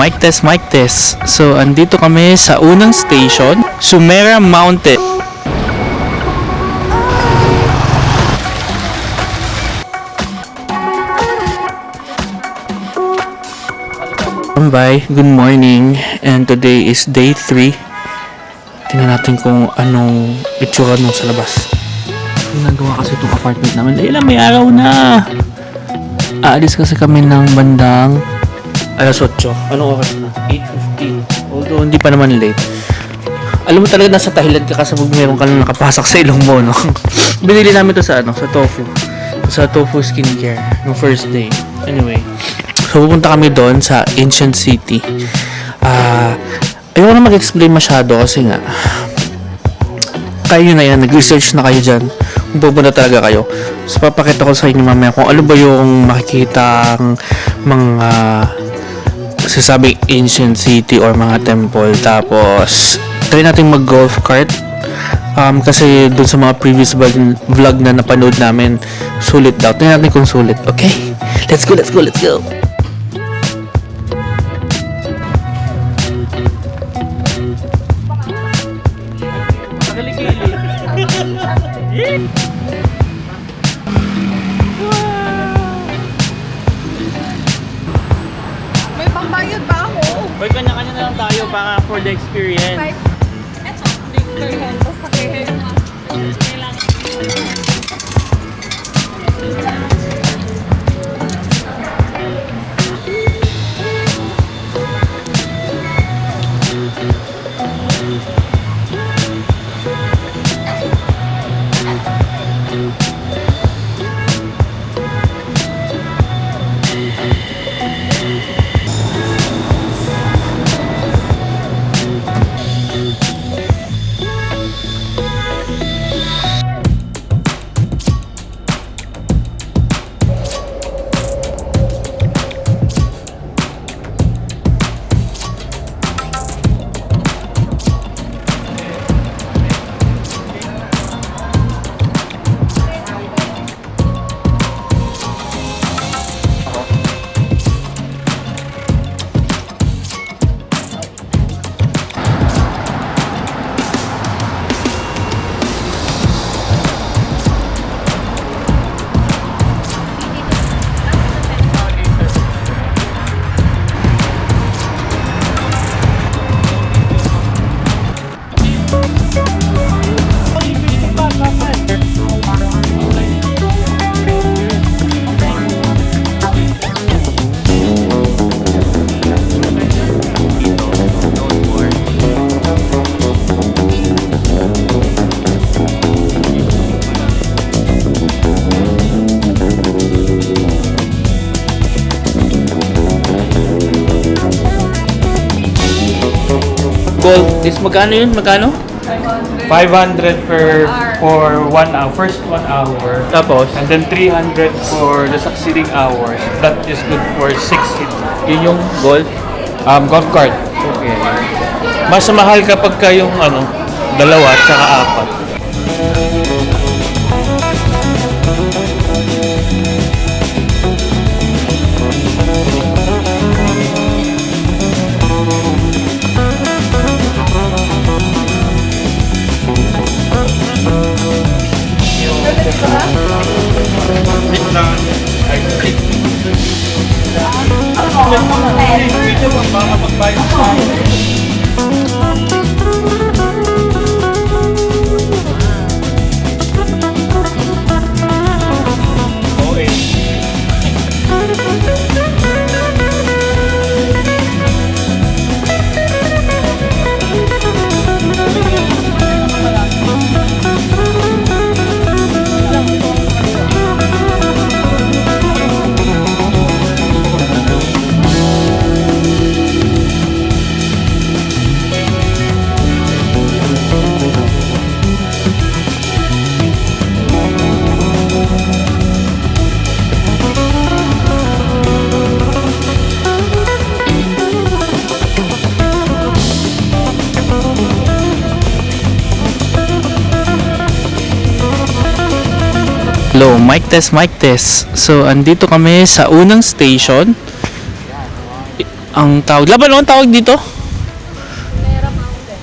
mic test, mic test. So, andito kami sa unang station, Sumera Mountain. Bye, good morning. And today is day 3. Tingnan natin kung anong itsura nung sa labas. Nagawa kasi itong apartment namin. Dahil lang may araw na. Aalis kasi kami ng bandang alas 8. Anong oras na? 8:15. Although hindi pa naman late. Alam mo talaga nasa Thailand ka kasi pag meron ka lang nakapasak sa ilong mo, no? Binili namin to sa sa Tofu. Sa Tofu Skincare no first day. Anyway, so pupunta kami doon sa Ancient City. Ayoko na mag-explain masyado kasi nga kayo na yan, nag-research na kayo dyan kung pupunta talaga kayo. So papakita ko sa inyo mamaya kung ano ba yung makikitang mga sasabing ancient city or mga temple. Tapos try natin mag-golf cart kasi dun sa mga previous vlog na napanood namin, sulit daw. Try natin kung sulit. Okay? Let's go, let's go, let's go! May pambayad ba ako? Hoy, kanya-kanya na lang tayo para for the experience. Eto, Victor yan. Basta kayo. Golf is magkano yun? Magkano? 500 for 1 hour, first 1 hour. Tapos, And then 300 for the succeeding hours. That is good for 6 hits. yun yung golf. Golf cart. Okay. Mas mahal kapag kayong dalawa at saka apat. Hello, mic test, mic test. So, andito kami sa unang station. ang tawag. Laban, ang tawag dito?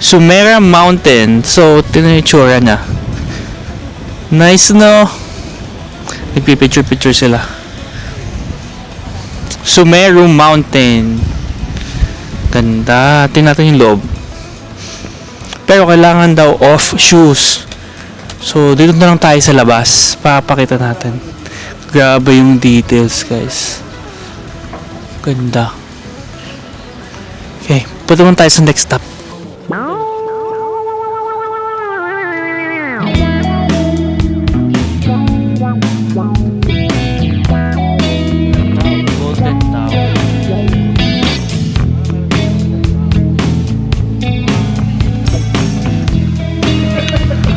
Sumera Mountain. So, tinan yung itsura niya. Nice, no? Nagpipicture-picture sila. Sumeru Mountain. Ganda. Tingnan natin yung loob. Pero kailangan daw off shoes. So, dito na lang tayo sa labas. Papakita natin. Grabe yung details, guys. Ganda. Okay, punta naman tayo sa next stop. Golden Tower.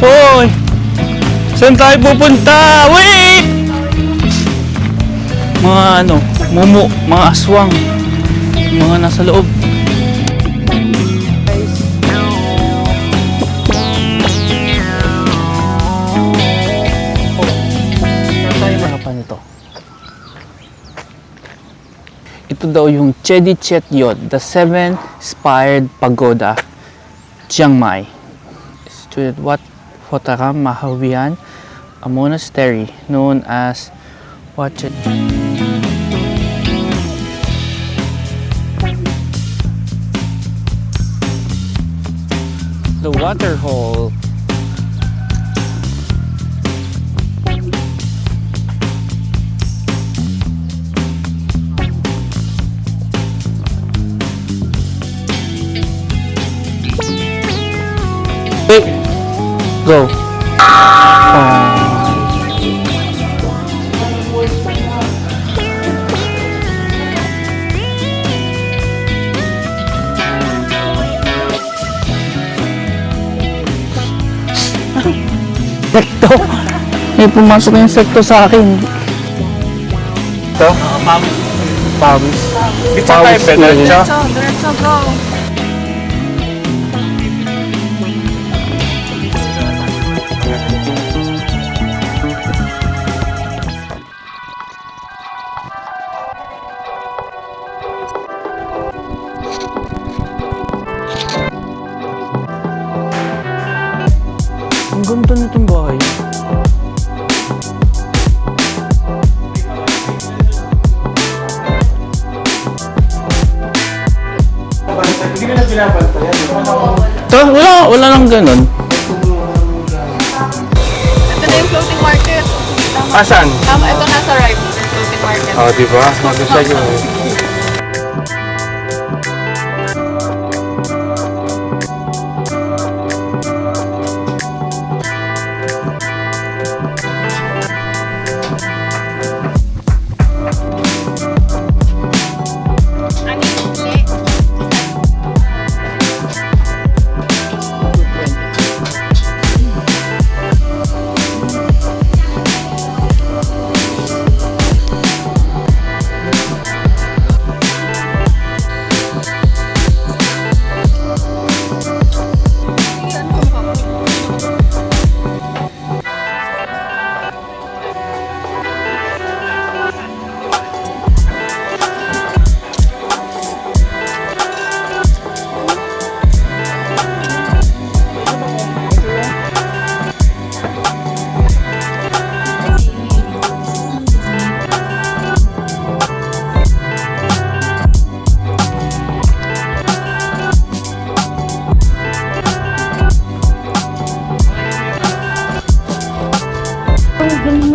Hoy! Saan tayo pupunta? Wait! Mga ano, mumu, mga aswang, mga nasa loob. Ito daw yung Chedichetyot, the 7-spired pagoda, Chiang Mai. Situated Wat Hotaram Mahavian, a monastery known as Wat Chet. The water hole. Wait. Go. Sekto. May pumasok yung sekto sa akin. Ito? Pawis. Pawis. Dito tayo, Pedro. Diretso, go. Ang ganda nitong bahay. Hindi ka na pinapantayan. Ito, wala lang ganun. Ito na yung floating market. Tama. Asan? Tama, ito nasa right. Floating market. Oh, di ba? Mag-decide yun.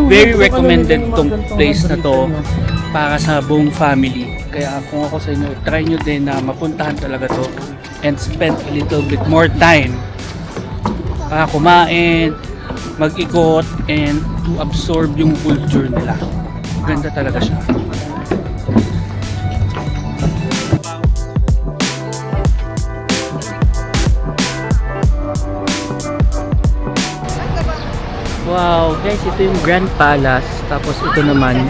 Very recommended tong place na to para sa buong family. Kaya kung ako sa inyo, try nyo din na mapuntahan talaga to and spend a little bit more time para kumain, mag-ikot, and to absorb yung culture nila. Ganda talaga siya. Wow, guys, ito yung Grand Palace. Tapos ito naman,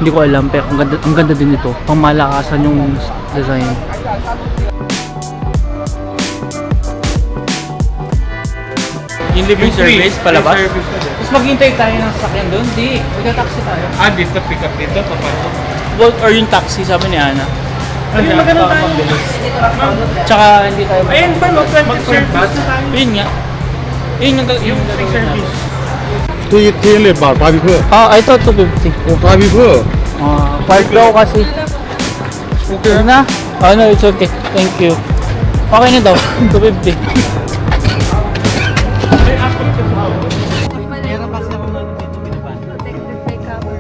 hindi ko alam, pero ang ganda din ito. Pamalakasan yung design. Yung living service palabas. Tapos maghintay tayo ng sasakyan doon. Hindi, magta-taxi tayo. Ah, dito, pick up dito, papasok. Bolt or yung taxi, sabi ni Ana. Hindi maganda tayo. Tsaka hindi tayo. Ayun ba, mag-service na tayo. Yun nga. Yun nga. Yung free service. 200 baht 巴比克， Ah, I thought 250. 巴比克。 Part daw kasi. Okay na? Oh, no, it's okay. Thank you. Okay na daw. 250. Protected by cover.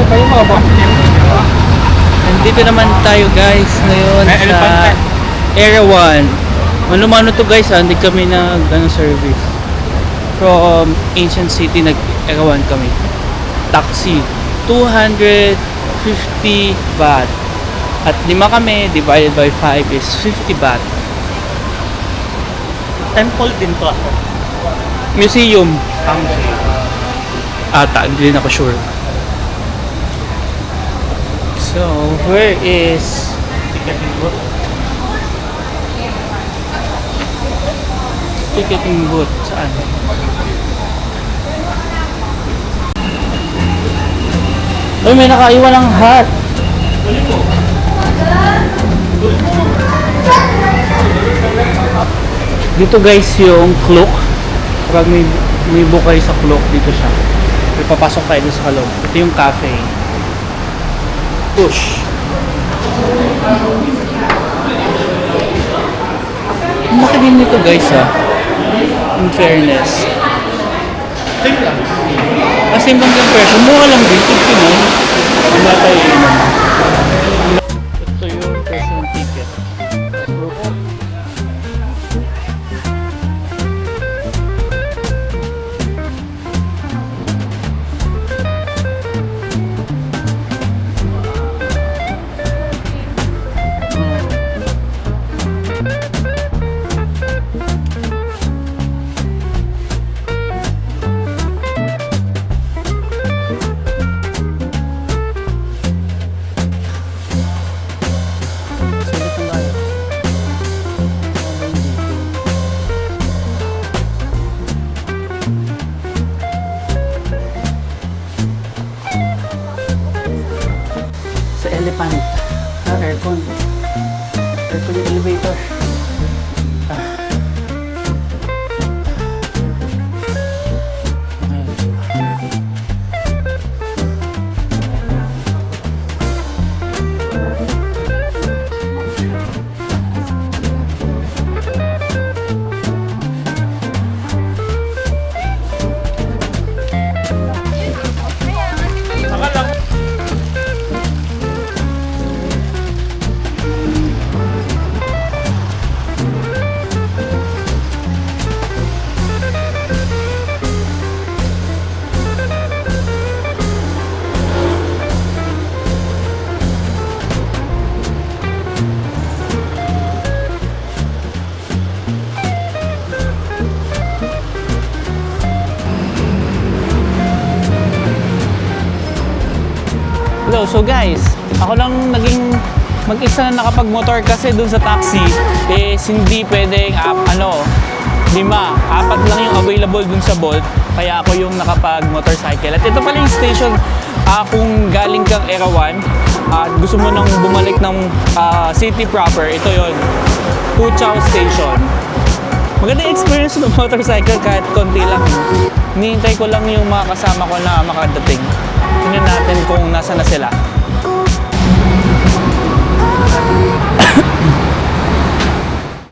Kayo mga ba? Nandito naman tayo guys ngayon May sa elephant. Area 1. Ano-mano to guys ha, hindi kami service. From Ancient City Area 1 kami. Taxi, 250 baht. At 5 kami, divided by 5 is 50 baht. Temple din to. Museum. Ata, hindi rin ako sure. So, where is Ticketing booth. ticketing booth? Saan? Uy, may nakaiwan ng hat. Dito guys yung cloak. Kapag may bukay sa cloak, dito siya. May papasok tayo dun sa kaloob. Ito yung cafe. Push. Ang laki din nito guys ha. In fairness. Same lang yung presyo. Mura lang din. 59. Wala tayo inom. Ito yung presyo ng ticket. Sulit na tayo. Sa elephant. Aircon. Aircon yung elevator. Hello, so guys, ako lang naging mag-isa na nakapag-motor kasi dun sa taxi is hindi pwedeng 5, 4 lang yung available dun sa Bolt, kaya ako yung nakapag-motorcycle. At ito pala yung station kung galing kang Area 1 at gusto mo nang bumalik ng city proper, ito yon, Puchao Station. Maganda yung experience ng motorcycle kahit konti lang. Hinihintay ko lang yung mga kasama ko na makadating. Tingnan natin kung nasa na sila.